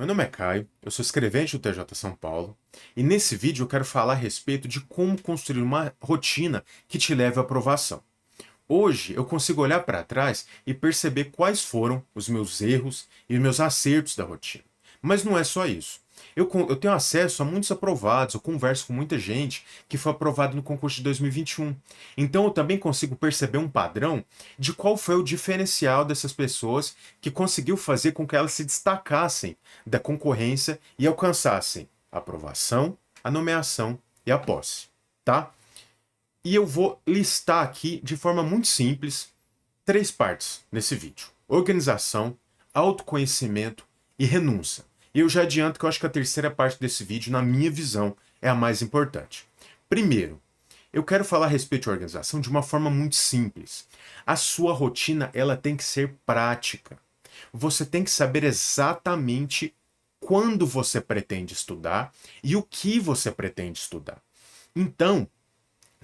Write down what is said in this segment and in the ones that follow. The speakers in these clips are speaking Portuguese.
Meu nome é Caio, eu sou escrevente do TJ São Paulo, e nesse vídeo eu quero falar a respeito de como construir uma rotina que te leve à aprovação. Hoje eu consigo olhar para trás e perceber quais foram os meus erros e os meus acertos da rotina. Mas não é só isso. Eu tenho acesso a muitos aprovados, eu converso com muita gente que foi aprovado no concurso de 2021. Então eu também consigo perceber um padrão de qual foi o diferencial dessas pessoas que conseguiu fazer com que elas se destacassem da concorrência e alcançassem a aprovação, a nomeação e a posse, tá? E eu vou listar aqui de forma muito simples três partes nesse vídeo: organização, autoconhecimento e renúncia. E eu já adianto que eu acho que a terceira parte desse vídeo, na minha visão, é a mais importante. Primeiro, eu quero falar a respeito de organização de uma forma muito simples. A sua rotina, ela tem que ser prática. Você tem que saber exatamente quando você pretende estudar e o que você pretende estudar. Então,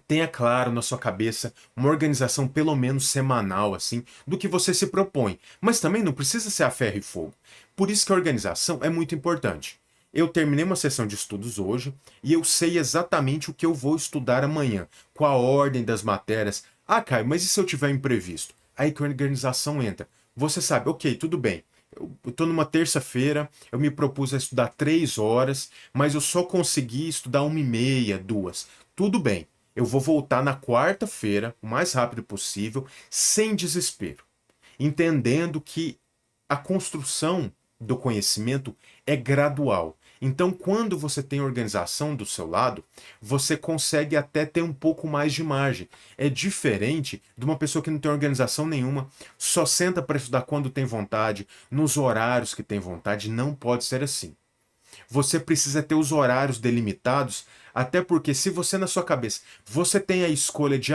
tenha claro na sua cabeça uma organização pelo menos semanal, assim, do que você se propõe. Mas também não precisa ser a ferro e fogo. Por isso que a organização é muito importante. Eu terminei uma sessão de estudos hoje e eu sei exatamente o que eu vou estudar amanhã, qual a ordem das matérias. Ah, Caio, mas e se eu tiver imprevisto? Aí que a organização entra. Você sabe, ok, tudo bem. Eu estou numa terça-feira, eu me propus a estudar 3 horas, mas eu só consegui estudar 1h30, 2. Tudo bem. Eu vou voltar na quarta-feira, o mais rápido possível, sem desespero, entendendo que a construção do conhecimento é gradual. Então, quando você tem organização do seu lado, você consegue até ter um pouco mais de margem. É diferente de uma pessoa que não tem organização nenhuma, só senta para estudar quando tem vontade, nos horários que tem vontade. Não pode ser assim. Você precisa ter os horários delimitados, até porque se você na sua cabeça, você tem a escolha de,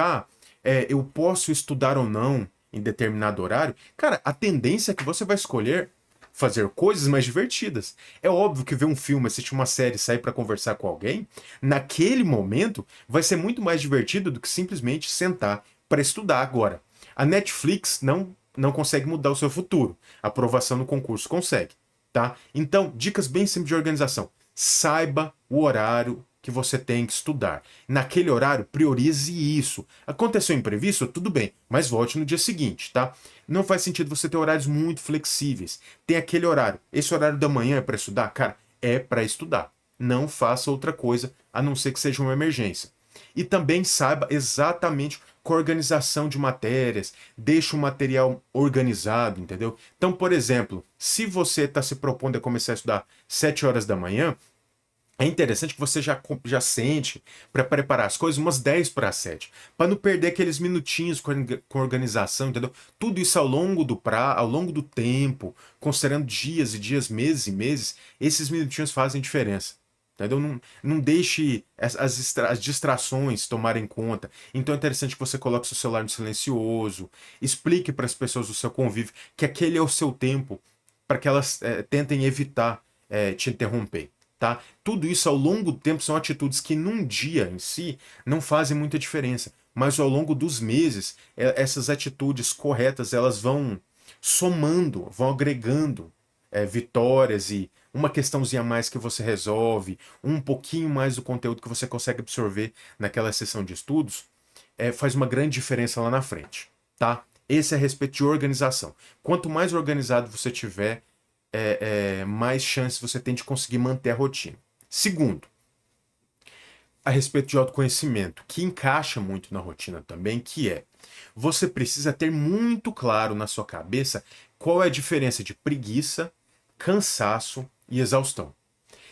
eu posso estudar ou não em determinado horário, cara, a tendência é que você vai escolher fazer coisas mais divertidas. É óbvio que ver um filme, assistir uma série, sair para conversar com alguém, naquele momento vai ser muito mais divertido do que simplesmente sentar para estudar agora. A Netflix não consegue mudar o seu futuro. A aprovação no concurso consegue, tá? Então, dicas bem simples de organização. Saiba o horário que você tem que estudar. Naquele horário, priorize isso. Aconteceu imprevisto? Tudo bem, mas volte no dia seguinte, tá? Não faz sentido você ter horários muito flexíveis. Tem aquele horário. Esse horário da manhã é para estudar? Cara, é para estudar. Não faça outra coisa, a não ser que seja uma emergência. E também saiba exatamente com a organização de matérias, deixe o material organizado, entendeu? Então, por exemplo, se você está se propondo a começar a estudar 7 horas da manhã, é interessante que você já sente para preparar as coisas umas 10 para 7, para não perder aqueles minutinhos com organização, entendeu? Tudo isso ao longo do tempo, considerando dias e dias, meses e meses, esses minutinhos fazem diferença. Entendeu? Não deixe as distrações tomarem conta. Então é interessante que você coloque seu celular no silencioso, explique para as pessoas do seu convívio que aquele é o seu tempo, para que elas tentem evitar te interromper. Tá? Tudo isso ao longo do tempo são atitudes que num dia em si não fazem muita diferença, mas ao longo dos meses essas atitudes corretas elas vão somando, vão agregando vitórias e uma questãozinha a mais que você resolve, um pouquinho mais do conteúdo que você consegue absorver naquela sessão de estudos, faz uma grande diferença lá na frente, tá? Esse é a respeito de organização. Quanto mais organizado você tiver, mais chances você tem de conseguir manter a rotina. Segundo, a respeito de autoconhecimento, que encaixa muito na rotina também, que é você precisa ter muito claro na sua cabeça qual é a diferença de preguiça, cansaço e exaustão.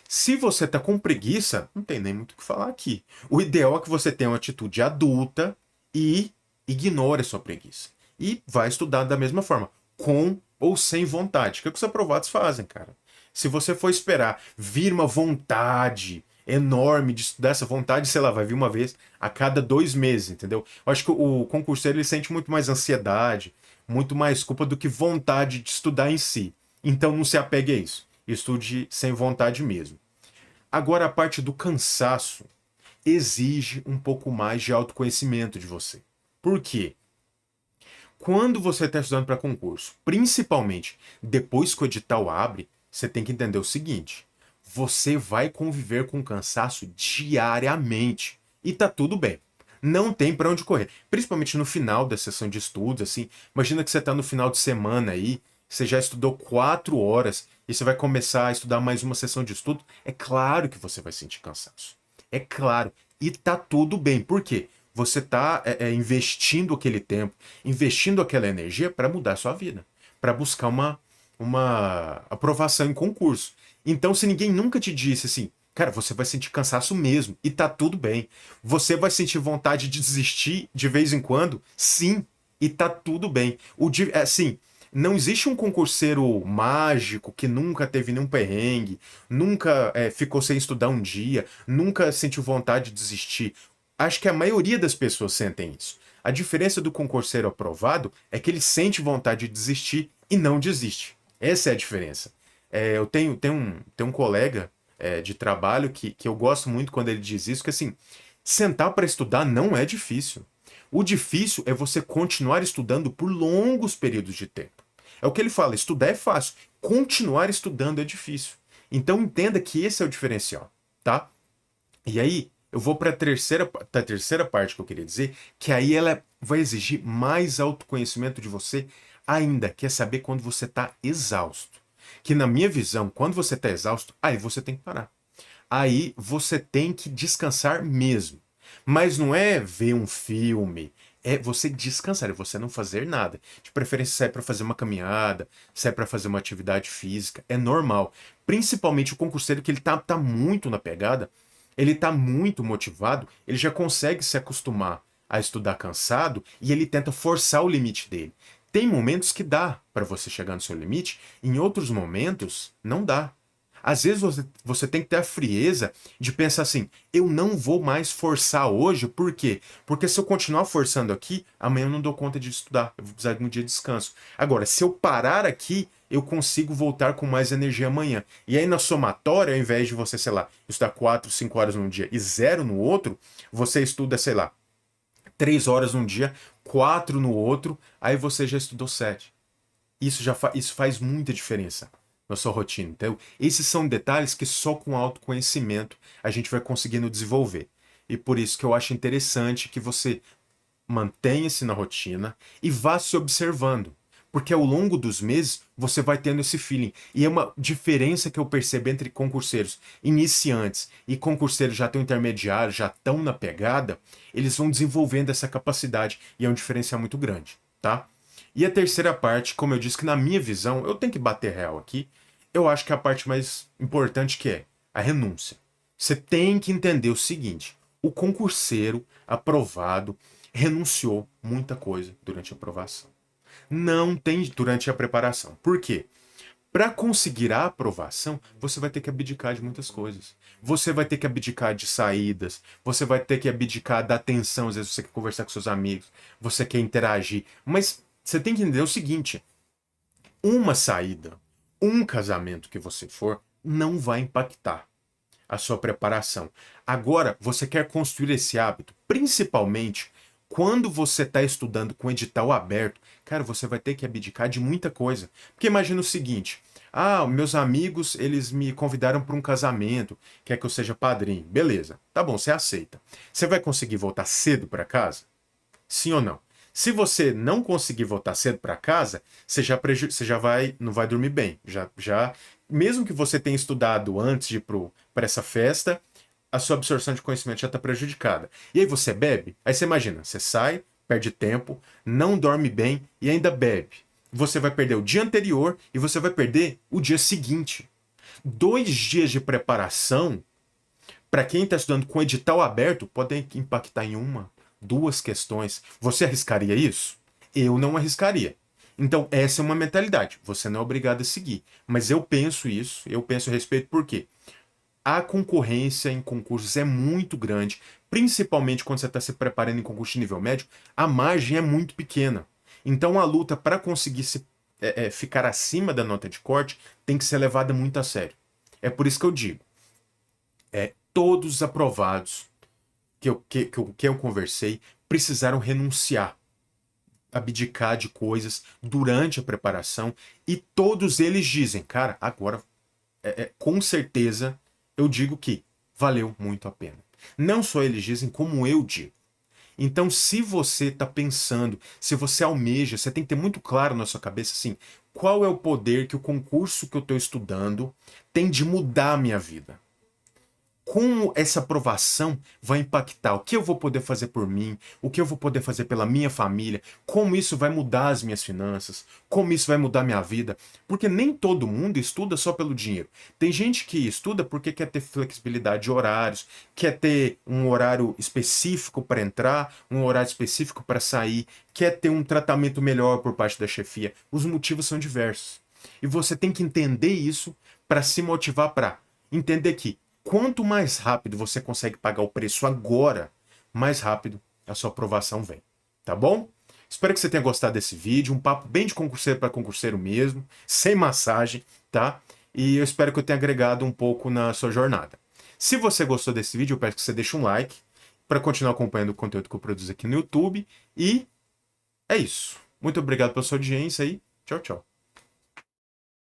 Se você está com preguiça, não tem nem muito o que falar aqui. O ideal é que você tenha uma atitude adulta e ignore a sua preguiça. E vai estudar da mesma forma, com ou sem vontade, que é o que os aprovados fazem, cara. Se você for esperar vir uma vontade enorme de estudar, essa vontade, sei lá, vai vir uma vez a cada 2 meses, entendeu? Eu acho que o concurseiro ele sente muito mais ansiedade, muito mais culpa do que vontade de estudar em si. Então não se apegue a isso. Estude sem vontade mesmo. Agora a parte do cansaço exige um pouco mais de autoconhecimento de você. Por quê? Quando você está estudando para concurso, principalmente depois que o edital abre, você tem que entender o seguinte: você vai conviver com cansaço diariamente e tá tudo bem. Não tem para onde correr. Principalmente no final da sessão de estudos, assim. Imagina que você tá no final de semana aí, você já estudou 4 horas e você vai começar a estudar mais uma sessão de estudo. É claro que você vai sentir cansaço. É claro. E tá tudo bem. Por quê? Você tá investindo aquele tempo, investindo aquela energia para mudar a sua vida, para buscar uma aprovação em concurso. Então, se ninguém nunca te disse assim, cara, você vai sentir cansaço mesmo, e tá tudo bem. Você vai sentir vontade de desistir de vez em quando? Sim, e tá tudo bem. Assim, não existe um concurseiro mágico que nunca teve nenhum perrengue, nunca ficou sem estudar um dia, nunca sentiu vontade de desistir. Acho que a maioria das pessoas sentem isso. A diferença do concurseiro aprovado é que ele sente vontade de desistir e não desiste. Essa é a diferença. Eu tenho um colega de trabalho que eu gosto muito quando ele diz isso, que assim, sentar para estudar não é difícil. O difícil é você continuar estudando por longos períodos de tempo. É o que ele fala, estudar é fácil, continuar estudando é difícil. Então entenda que esse é o diferencial, tá? E aí, eu vou para a terceira parte que eu queria dizer, que aí ela vai exigir mais autoconhecimento de você ainda, que é saber quando você está exausto. Que na minha visão, quando você está exausto, aí você tem que parar. Aí você tem que descansar mesmo. Mas não é ver um filme, é você descansar, é você não fazer nada. De preferência, sair para fazer uma caminhada, sair para fazer uma atividade física, é normal. Principalmente o concurseiro que ele tá muito na pegada, ele tá muito motivado, ele já consegue se acostumar a estudar cansado e ele tenta forçar o limite dele. Tem momentos que dá para você chegar no seu limite, em outros momentos não dá. Às vezes você tem que ter a frieza de pensar assim: eu não vou mais forçar hoje, por quê? Porque se eu continuar forçando aqui, amanhã eu não dou conta de estudar, eu vou precisar de um dia de descanso. Agora, se eu parar aqui, eu consigo voltar com mais energia amanhã. E aí na somatória, ao invés de você, sei lá, estudar 4, 5 horas num dia e zero no outro, você estuda, sei lá, 3 horas num dia, 4 no outro, aí você já estudou 7. Isso faz muita diferença na sua rotina. Então, esses são detalhes que só com autoconhecimento a gente vai conseguindo desenvolver. E por isso que eu acho interessante que você mantenha-se na rotina e vá se observando. Porque ao longo dos meses você vai tendo esse feeling. E é uma diferença que eu percebo entre concurseiros iniciantes e concurseiros já tão intermediários, já estão na pegada, eles vão desenvolvendo essa capacidade e é um diferencial muito grande, tá? E a terceira parte, como eu disse, que na minha visão, eu tenho que bater real aqui, eu acho que é a parte mais importante, que é a renúncia. Você tem que entender o seguinte: o concurseiro aprovado renunciou muita coisa durante a aprovação. Não tem durante a preparação. Por quê? Para conseguir a aprovação, você vai ter que abdicar de muitas coisas. Você vai ter que abdicar de saídas, você vai ter que abdicar da atenção, às vezes você quer conversar com seus amigos, você quer interagir, mas você tem que entender o seguinte: uma saída, um casamento que você for, não vai impactar a sua preparação. Agora, você quer construir esse hábito, principalmente quando você está estudando com edital aberto, cara, você vai ter que abdicar de muita coisa. Porque imagina o seguinte: meus amigos, eles me convidaram para um casamento, quer que eu seja padrinho. Beleza, tá bom, você aceita. Você vai conseguir voltar cedo para casa? Sim ou não? Se você não conseguir voltar cedo para casa, você já não vai dormir bem. Mesmo que você tenha estudado antes de ir para essa festa, a sua absorção de conhecimento já está prejudicada. E aí você bebe? Aí você imagina, você sai, perde tempo, não dorme bem e ainda bebe. Você vai perder o dia anterior e você vai perder o dia seguinte. 2 dias de preparação, para quem está estudando com edital aberto, podem impactar em 1, 2 questões. Você arriscaria isso? Eu não arriscaria. Então, essa é uma mentalidade. Você não é obrigado a seguir. Mas eu penso isso, eu penso a respeito por quê? A concorrência em concursos é muito grande, principalmente quando você está se preparando em concurso de nível médio, a margem é muito pequena. Então a luta para conseguir ficar acima da nota de corte tem que ser levada muito a sério. É por isso que eu digo, todos os aprovados que eu conversei precisaram renunciar, abdicar de coisas durante a preparação, e todos eles dizem, cara, agora com certeza, eu digo que valeu muito a pena. Não só eles dizem, como eu digo. Então, se você está pensando, se você almeja, você tem que ter muito claro na sua cabeça, assim, qual é o poder que o concurso que eu estou estudando tem de mudar a minha vida. Como essa aprovação vai impactar o que eu vou poder fazer por mim, o que eu vou poder fazer pela minha família, como isso vai mudar as minhas finanças, como isso vai mudar a minha vida. Porque nem todo mundo estuda só pelo dinheiro. Tem gente que estuda porque quer ter flexibilidade de horários, quer ter um horário específico para entrar, um horário específico para sair, quer ter um tratamento melhor por parte da chefia. Os motivos são diversos. E você tem que entender isso para se motivar para entender que quanto mais rápido você consegue pagar o preço agora, mais rápido a sua aprovação vem. Tá bom? Espero que você tenha gostado desse vídeo. Um papo bem de concurseiro para concurseiro mesmo, sem massagem, tá? E eu espero que eu tenha agregado um pouco na sua jornada. Se você gostou desse vídeo, eu peço que você deixe um like para continuar acompanhando o conteúdo que eu produzo aqui no YouTube. E é isso. Muito obrigado pela sua audiência e tchau, tchau.